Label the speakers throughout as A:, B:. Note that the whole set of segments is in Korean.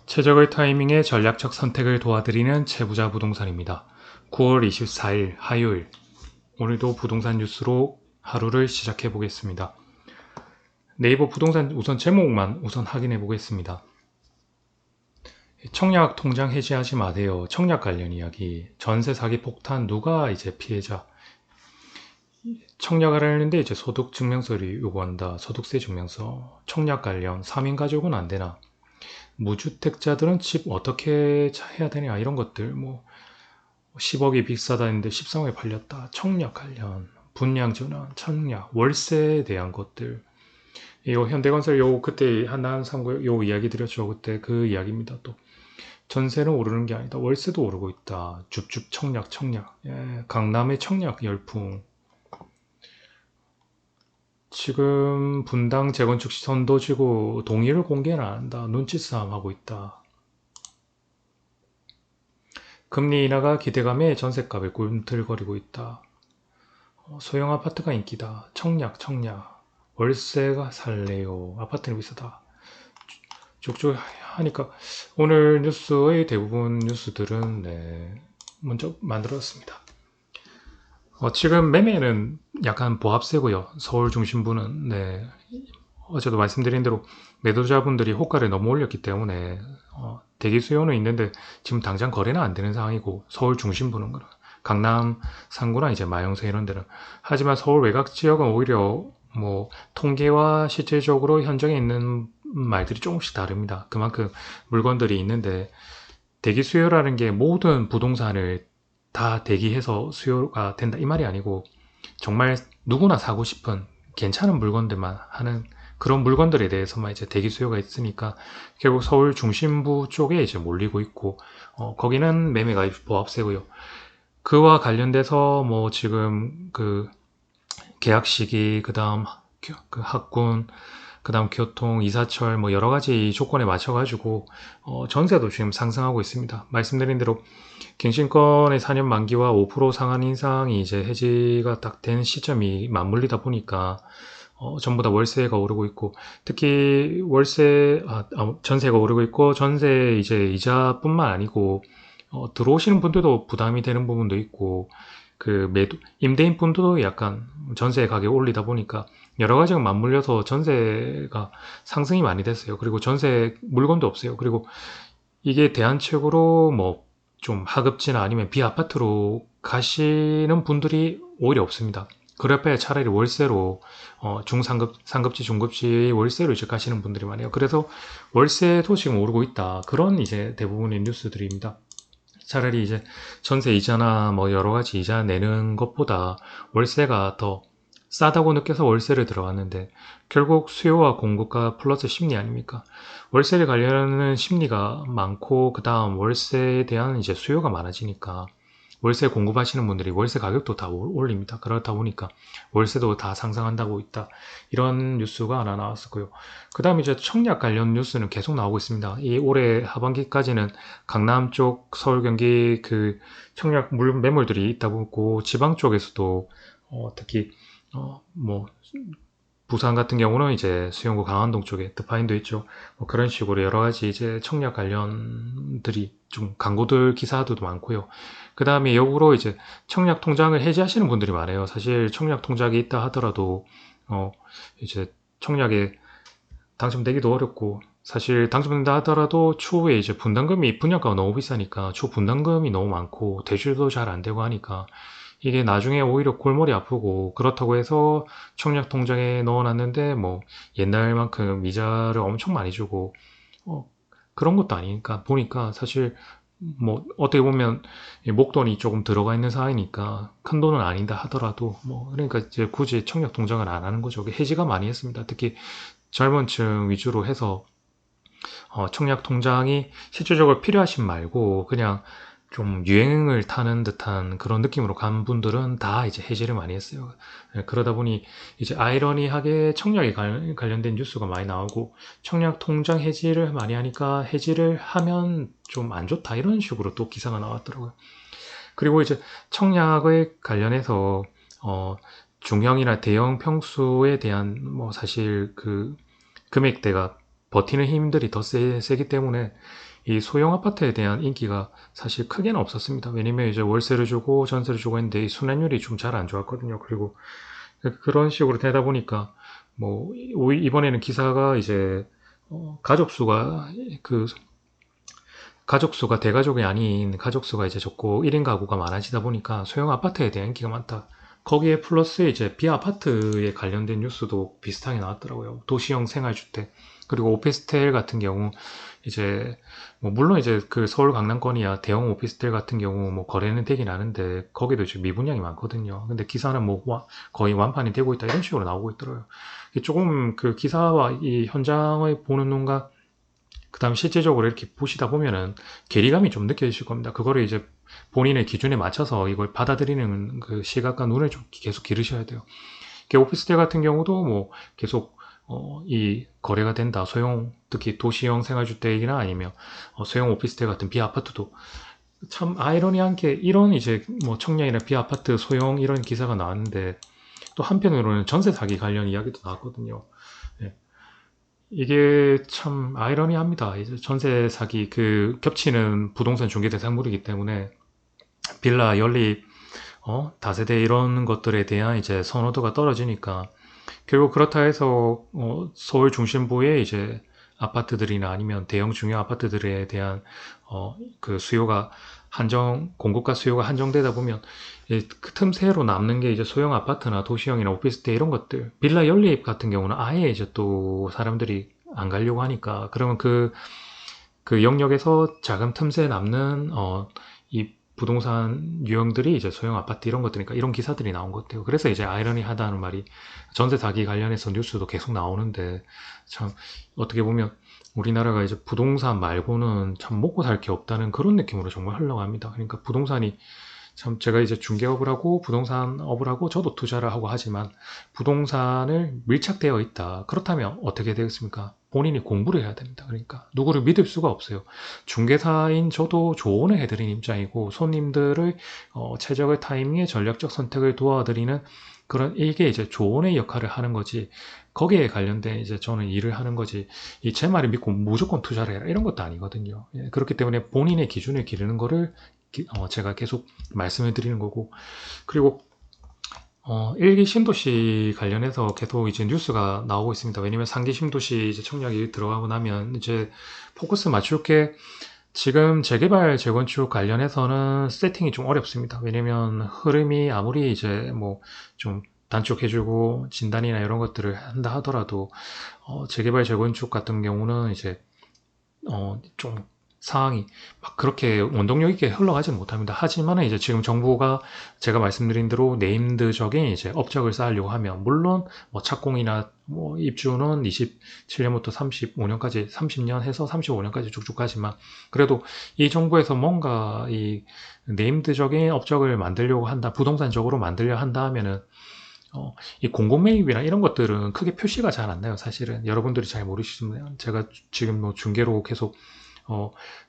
A: 최적의 타이밍에 전략적 선택을 도와드리는 최부자 부동산입니다. 9월 24일 화요일, 오늘도 부동산 뉴스로 하루를 시작해 보겠습니다. 네이버 부동산 우선 제목만 우선 확인해 보겠습니다. 청약 통장 해지하지 마세요. 청약 관련 이야기. 전세 사기 폭탄 누가 이제 피해자. 청약을 하려는데 이제 소득 증명서를 요구한다. 소득세 증명서. 청약 관련 3인 가족은 안 되나. 무주택자들은 집 어떻게 해야 되냐 이런 것들 10억이 비싸다 했는데 13억에 팔렸다. 청약 관련 분양 전환, 청약, 월세에 대한 것들. 요 현대건설 요 그때 한남삼구 요 이야기 드렸죠. 그때 그 이야기입니다. 또 전세는 오르는 게 아니다. 월세도 오르고 있다. 줍줍 청약. 예, 강남의 청약 열풍. 지금 분당 재건축 시선도 지고 동의를 공개는 안 한다. 눈치싸움 하고 있다. 금리 인하가 기대감에 전셋값을 꿈틀거리고 있다. 소형 아파트가 인기다. 청약. 월세가 살래요. 아파트는 비싸다. 쭉쭉 하니까 오늘 뉴스의 대부분 뉴스들은 먼저 만들었습니다. 지금 매매는 약간 보합세고요. 서울 중심부는 어제도 말씀드린 대로 매도자분들이 호가를 너무 올렸기 때문에 대기 수요는 있는데 지금 당장 거래는 안 되는 상황이고 서울 중심부는 강남 상구나 이제 마영세 이런 데는 하지만 서울 외곽 지역은 오히려 통계와 실질적으로 현장에 있는 말들이 조금씩 다릅니다. 그만큼 물건들이 있는데 대기 수요라는 게 모든 부동산을 다 대기해서 수요가 된다 이 말이 아니고 정말 누구나 사고 싶은 괜찮은 물건들만 하는 그런 물건들에 대해서만 이제 대기 수요가 있으니까 결국 서울 중심부 쪽에 이제 몰리고 있고 거기는 매매가 보합세고요. 그와 관련돼서 지금 그 계약 시기 그다음 그 학군 그다음 교통 이사철 여러 가지 조건에 맞춰 가지고 전세도 지금 상승하고 있습니다. 말씀드린 대로 갱신권의 4년 만기와 5% 상한 인상이 이제 해지가 딱 된 시점이 맞물리다 보니까 전부 다 월세가 오르고 있고 특히 전세가 오르고 있고 전세 이제 이자뿐만 아니고 들어오시는 분들도 부담이 되는 부분도 있고 그 임대인 분들도 약간 전세 가격 올리다 보니까 여러 가지가 맞물려서 전세가 상승이 많이 됐어요. 그리고 전세 물건도 없어요. 그리고 이게 대안책으로 좀 하급지나 아니면 비아파트로 가시는 분들이 오히려 없습니다. 그럴 바에 차라리 월세로 상급지, 중급지 월세로 이제 가시는 분들이 많아요. 그래서 월세도 지금 오르고 있다. 그런 이제 대부분의 뉴스들입니다. 차라리 이제 전세 이자나 여러 가지 이자 내는 것보다 월세가 더 싸다고 느껴서 월세를 들어갔는데 결국 수요와 공급과 플러스 심리 아닙니까? 월세를 가려는 심리가 많고 그 다음 월세에 대한 이제 수요가 많아지니까 월세 공급하시는 분들이 월세 가격도 다 올립니다. 그렇다 보니까 월세도 다 상승한다고 있다. 이런 뉴스가 하나 나왔었고요. 그 다음 이제 청약 관련 뉴스는 계속 나오고 있습니다. 이 올해 하반기까지는 강남 쪽, 서울, 경기 그 청약 매물들이 있다 보고 지방 쪽에서도 특히 부산 같은 경우는 이제 수영구 강안동 쪽에 드파인도 있죠. 그런 식으로 여러 가지 이제 청약 관련들이 좀 광고들 기사들도 많고요. 그 다음에 역으로 이제 청약 통장을 해지하시는 분들이 많아요. 사실 청약 통장이 있다 하더라도 이제 청약에 당첨되기도 어렵고 사실 당첨된다 하더라도 추후에 이제 분양가가 너무 비싸니까 추후 분담금이 너무 많고 대출도 잘 안 되고 하니까 이게 나중에 오히려 골머리 아프고 그렇다고 해서 청약 통장에 넣어놨는데 옛날만큼 이자를 엄청 많이 주고 그런 것도 아니니까 보니까 사실 어떻게 보면 목돈이 조금 들어가 있는 상황이니까 큰 돈은 아니다 하더라도 그러니까 이제 굳이 청약 통장을 안 하는 거죠. 해지가 많이 했습니다. 특히 젊은 층 위주로 해서 청약 통장이 실질적으로 필요하신 말고 그냥 좀 유행을 타는 듯한 그런 느낌으로 간 분들은 다 이제 해지를 많이 했어요. 그러다 보니 이제 아이러니하게 청약에 관련된 뉴스가 많이 나오고 청약 통장 해지를 많이 하니까 해지를 하면 좀 안 좋다 이런 식으로 또 기사가 나왔더라고요. 그리고 이제 청약에 관련해서 중형이나 대형 평수에 대한 사실 그 금액대가 버티는 힘들이 더 세기 때문에 이 소형 아파트에 대한 인기가 사실 크게는 없었습니다. 왜냐면 이제 월세를 주고 전세를 주고 했는데 이 순환율이 좀 잘 안 좋았거든요. 그리고 그런 식으로 되다 보니까 뭐 이번에는 기사가 이제 가족 수가 그 가족 수가 대가족이 아닌 가족 수가 이제 적고 1인 가구가 많아지다 보니까 소형 아파트에 대한 인기가 많다. 거기에 플러스 이제 비아파트에 관련된 뉴스도 비슷하게 나왔더라고요. 도시형 생활주택 그리고 오피스텔 같은 경우 이제 뭐 물론 이제 그 서울 강남권이야 대형 오피스텔 같은 경우 뭐 거래는 되긴 하는데 거기도 지금 미분양이 많거든요. 근데 기사는 뭐 거의 완판이 되고 있다 이런 식으로 나오고 있더라고요. 조금 그 기사와 이 현장을 보는 눈과 그다음 실제적으로 이렇게 보시다 보면은 괴리감이 좀 느껴지실 겁니다. 그거를 이제 본인의 기준에 맞춰서 이걸 받아들이는 그 시각과 눈을 좀 계속 기르셔야 돼요. 오피스텔 같은 경우도 뭐 계속 이 거래가 된다. 소형 특히 도시형 생활주택이나 아니면 소형 오피스텔 같은 비아파트도 참 아이러니한 게 이런 이제 뭐 청량이나 비아파트 소형 이런 기사가 나왔는데 또 한편으로는 전세 사기 관련 이야기도 나왔거든요. 예. 이게 참 아이러니합니다. 이제 전세 사기 그 겹치는 부동산 중개 대상물이기 때문에 빌라 연립 다세대 이런 것들에 대한 이제 선호도가 떨어지니까 결국 그렇다 해서 서울 중심부의 이제 아파트들이나 아니면 대형 중요 아파트들에 대한 그 수요가 공급과 수요가 한정되다 보면 그 틈새로 남는 게 이제 소형 아파트나 도시형이나 오피스텔 이런 것들, 빌라 연립 같은 경우는 아예 이제 또 사람들이 안 가려고 하니까 그러면 그 영역에서 작은 틈새 남는 이 부동산 유형들이 이제 소형 아파트 이런 것들이니까 이런 기사들이 나온 것 같아요. 그래서 이제 아이러니하다는 말이 전세 사기 관련해서 뉴스도 계속 나오는데 참 어떻게 보면 우리나라가 이제 부동산 말고는 참 먹고 살 게 없다는 그런 느낌으로 정말 흘러갑니다. 그러니까 부동산이 참 제가 이제 중개업을 하고 부동산업을 하고 저도 투자를 하고 하지만 부동산을 밀착되어 있다. 그렇다면 어떻게 되겠습니까? 본인이 공부를 해야 됩니다. 그러니까 누구를 믿을 수가 없어요. 중개사인 저도 조언을 해드리는 입장이고 손님들의 최적의 타이밍에 전략적 선택을 도와드리는 그런 이게 이제 조언의 역할을 하는 거지. 거기에 관련된 이제 저는 일을 하는 거지. 이 제 말을 믿고 무조건 투자를 해라 이런 것도 아니거든요. 예, 그렇기 때문에 본인의 기준을 기르는 거를 제가 계속 말씀을 드리는 거고 그리고 일기 신도시 관련해서 계속 이제 뉴스가 나오고 있습니다. 왜냐면 상기 신도시 이제 청약이 들어가고 나면 이제 포커스 맞출 게 지금 재개발 재건축 관련해서는 세팅이 좀 어렵습니다. 왜냐면 흐름이 아무리 이제 뭐 좀 단축해주고 진단이나 이런 것들을 한다 하더라도 재개발 재건축 같은 경우는 이제 좀 상황이 막 그렇게 원동력 있게 흘러가지는 못합니다. 하지만 이제 지금 정부가 제가 말씀드린 대로 네임드적인 이제 업적을 쌓으려고 하면 물론 뭐 착공이나 뭐 입주는 27년부터 35년까지 30년 해서 35년까지 쭉쭉 가지만 그래도 이 정부에서 뭔가 이 네임드적인 업적을 만들려고 한다, 부동산적으로 만들려 한다 하면은 이 공공 매입이나 이런 것들은 크게 표시가 잘 안 나요. 사실은 여러분들이 잘 모르시지만 제가 지금 뭐 중개로 계속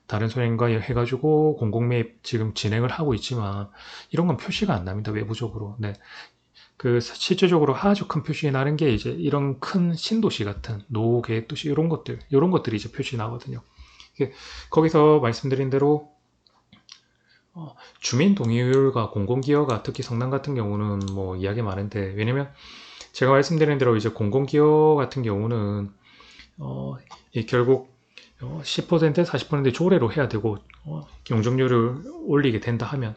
A: 다른 소행과 해가지고 공공 매입 지금 진행을 하고 있지만 이런 건 표시가 안 납니다. 외부적으로. 네. 그 실제적으로 아주 큰 표시 나는 게 이제 이런 큰 신도시 같은 노후계획 도시 이런 것들이 이제 표시 나거든요. 거기서 말씀드린 대로 주민 동의율과 공공기여가 특히 성남 같은 경우는 뭐 이야기 많은데 왜냐면 제가 말씀드린 대로 이제 공공기여 같은 경우는 결국 10% 40% 조례로 해야 되고 용적률을 올리게 된다 하면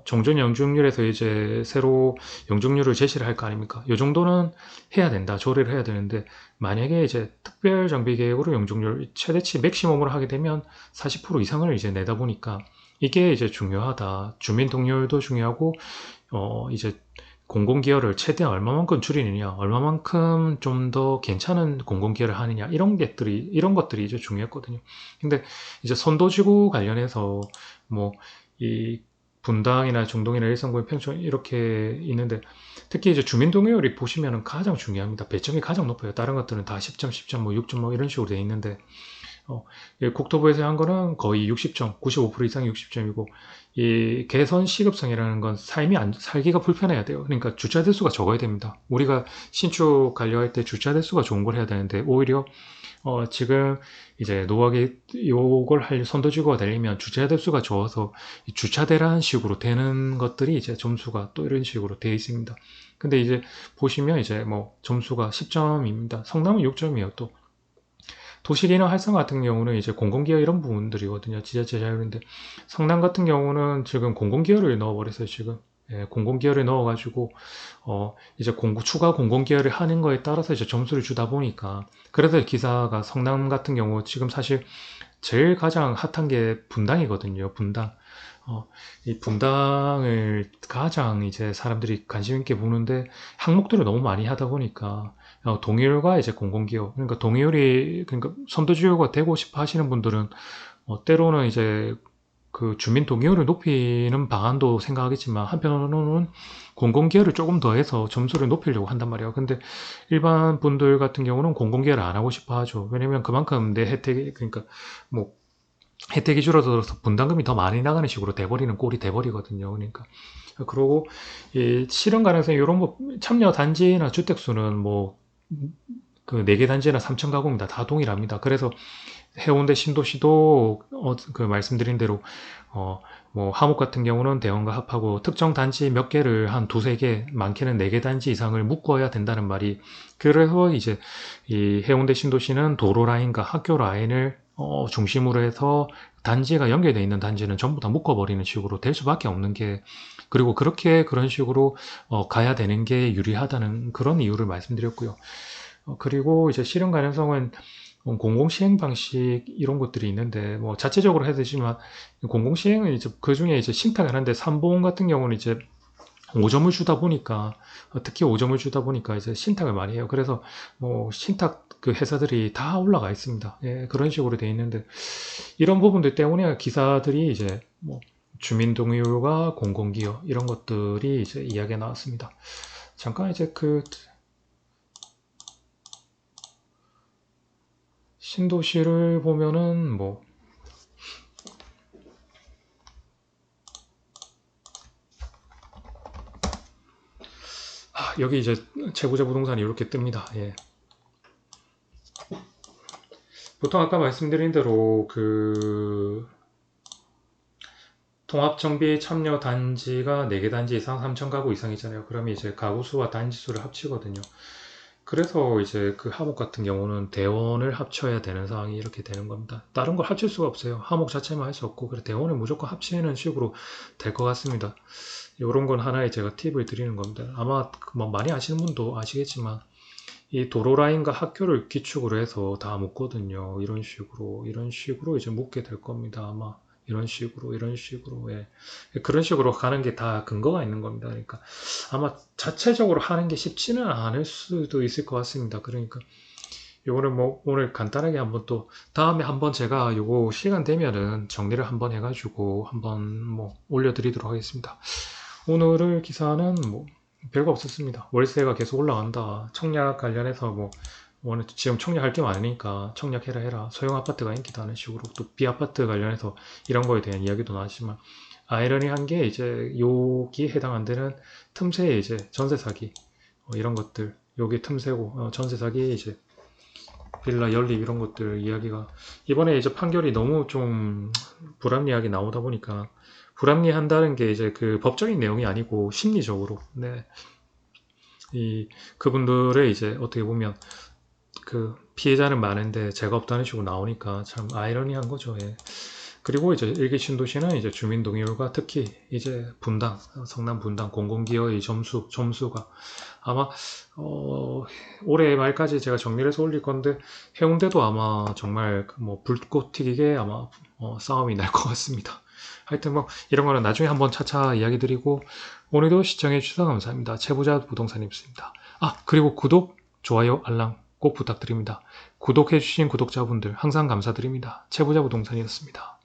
A: 종전 용적률에서 이제 새로 용적률을 제시를 할 거 아닙니까? 이 정도는 해야 된다. 조례를 해야 되는데 만약에 이제 특별 정비 계획으로 용적률 최대치 맥시멈으로 하게 되면 40% 이상을 이제 내다 보니까 이게 이제 중요하다. 주민 동의율도 중요하고 이제 공공기여를 최대한 얼마만큼 줄이느냐, 얼마만큼 좀 더 괜찮은 공공기여를 하느냐, 이런 것들이 이제 중요했거든요. 근데 이제 선도지구 관련해서 뭐, 이 분당이나 중동이나 일성구, 평촌 이렇게 있는데, 특히 이제 주민동의율이 보시면은 가장 중요합니다. 배점이 가장 높아요. 다른 것들은 다 10점, 10점, 뭐 6점, 뭐 이런 식으로 되어 있는데, 국토부에서 한 거는 거의 60점, 95% 이상 60점이고, 이 개선 시급성이라는 건 살기가 불편해야 돼요. 그러니까 주차 대수가 적어야 됩니다. 우리가 신축 관리할 때 주차 대수가 좋은 걸 해야 되는데, 오히려 지금 이제 노후하게 요걸 할 선도주거가 되려면 주차 대수가 좋아서 이 주차대라는 식으로 되는 것들이 이제 점수가 또 이런 식으로 되어 있습니다. 근데 이제 보시면 이제 뭐 점수가 10점입니다. 성남은 6점이에요. 또 도시기능 활성 같은 경우는 이제 공공기여 이런 부분들이거든요. 지자체 자율인데 성남 같은 경우는 지금 공공기여를 넣어버렸어요. 지금 공공기여를 넣어가지고 이제 추가 공공기여를 하는 거에 따라서 이제 점수를 주다 보니까 그래서 기사가 성남 같은 경우 지금 사실 제일 가장 핫한 게 분당이거든요. 분당. 이 분당을 가장 이제 사람들이 관심 있게 보는데 항목들을 너무 많이 하다 보니까 동의율과 이제 공공기업 그러니까 동의율이 그러니까 선도주요가 되고 싶어 하시는 분들은 때로는 이제 그 주민 동의율을 높이는 방안도 생각하겠지만 한편으로는 공공기여를 조금 더해서 점수를 높이려고 한단 말이에요. 근데 일반 분들 같은 경우는 공공기여를 안 하고 싶어 하죠. 왜냐면 그만큼 내 혜택이 그러니까 뭐 혜택이 줄어들어서 분담금이 더 많이 나가는 식으로 돼버리는 꼴이 돼버리거든요. 그러니까 그러고 이 실현 가능성이 이런 거 참여 단지나 주택수는 뭐 그 4개 단지나 3천 가구입니다. 다 동일합니다. 그래서 해운대 신도시도 그 말씀드린 대로 뭐 하목 같은 경우는 대원과 합하고 특정 단지 몇 개를 한 두세 개, 많게는 4개 단지 이상을 묶어야 된다는 말이 그래서 이제 이 해운대 신도시는 도로 라인과 학교 라인을 중심으로 해서 단지가 연결되어 있는 단지는 전부 다 묶어버리는 식으로 될 수밖에 없는 게 그리고 그런 식으로 가야 되는 게 유리하다는 그런 이유를 말씀드렸고요. 그리고 이제 실현 가능성은 공공시행 방식 이런 것들이 있는데 뭐 자체적으로 해야 되지만 공공시행은 이제 그 중에 이제 신탁을 하는데 삼보험 같은 경우는 이제 5점을 주다 보니까 특히 5점을 주다 보니까 이제 신탁을 많이 해요. 그래서 뭐 신탁 그 회사들이 다 올라가 있습니다. 예, 그런 식으로 돼 있는데 이런 부분들 때문에 기사들이 이제 뭐 주민 동의율과 공공기여 이런 것들이 이제 이야기가 나왔습니다. 잠깐 이제 그 신도시를 보면은 뭐 여기 이제 채구자 부동산이 이렇게 뜹니다. 예. 보통 아까 말씀드린 대로 그 통합정비 참여 단지가 4개 단지 이상 3천 가구 이상이잖아요. 그러면 이제 가구 수와 단지 수를 합치거든요. 그래서 이제 그 하목 같은 경우는 대원을 합쳐야 되는 상황이 이렇게 되는 겁니다. 다른 걸 합칠 수가 없어요. 하목 자체만 할 수 없고, 그래 대원을 무조건 합치는 식으로 될 것 같습니다. 이런 건 하나의 제가 팁을 드리는 겁니다. 아마 뭐 많이 아시는 분도 아시겠지만, 이 도로 라인과 학교를 기축으로 해서 다 묶거든요. 이런 식으로 이제 묶게 될 겁니다. 아마 이런 식으로, 예. 그런 식으로 가는 게 다 근거가 있는 겁니다. 그러니까 아마 자체적으로 하는 게 쉽지는 않을 수도 있을 것 같습니다. 그러니까 요거는 뭐 오늘 간단하게 한번 또 다음에 한번 제가 요거 시간 되면은 정리를 한번 해가지고 한번 뭐 올려드리도록 하겠습니다. 오늘 기사는 뭐 별거 없었습니다. 월세가 계속 올라간다. 청약 관련해서 뭐 오늘 지금 청약할 게 많으니까 청약해라 해라. 소형 아파트가 인기다는 식으로 또 비아파트 관련해서 이런 거에 대한 이야기도 나왔지만 아이러니한 게 이제 여기 해당 안 되는 틈새에 이제 전세 사기 이런 것들 요게 틈새고 전세 사기 이제 빌라 연립 이런 것들 이야기가 이번에 이제 판결이 너무 좀 불합리하게 나오다 보니까 불합리한다는 게 이제 그 법적인 내용이 아니고 심리적으로 네. 이 그분들의 이제 어떻게 보면 그 피해자는 많은데 죄가 없다는 식으로 나오니까 참 아이러니한 거죠. 예. 그리고 이제 일기 신도시는 이제 주민 동의율과 특히 이제 분당, 성남 분당 공공기여의 점수가 아마 올해 말까지 제가 정리를 해서 올릴 건데 해운대도 아마 정말 뭐 불꽃 튀기게 아마 싸움이 날 것 같습니다. 하여튼 뭐 이런 거는 나중에 한번 차차 이야기 드리고 오늘도 시청해 주셔서 감사합니다. 채부자 부동산이었습니다. 그리고 구독, 좋아요, 알람 꼭 부탁드립니다. 구독해 주신 구독자분들 항상 감사드립니다. 채부자 부동산이었습니다.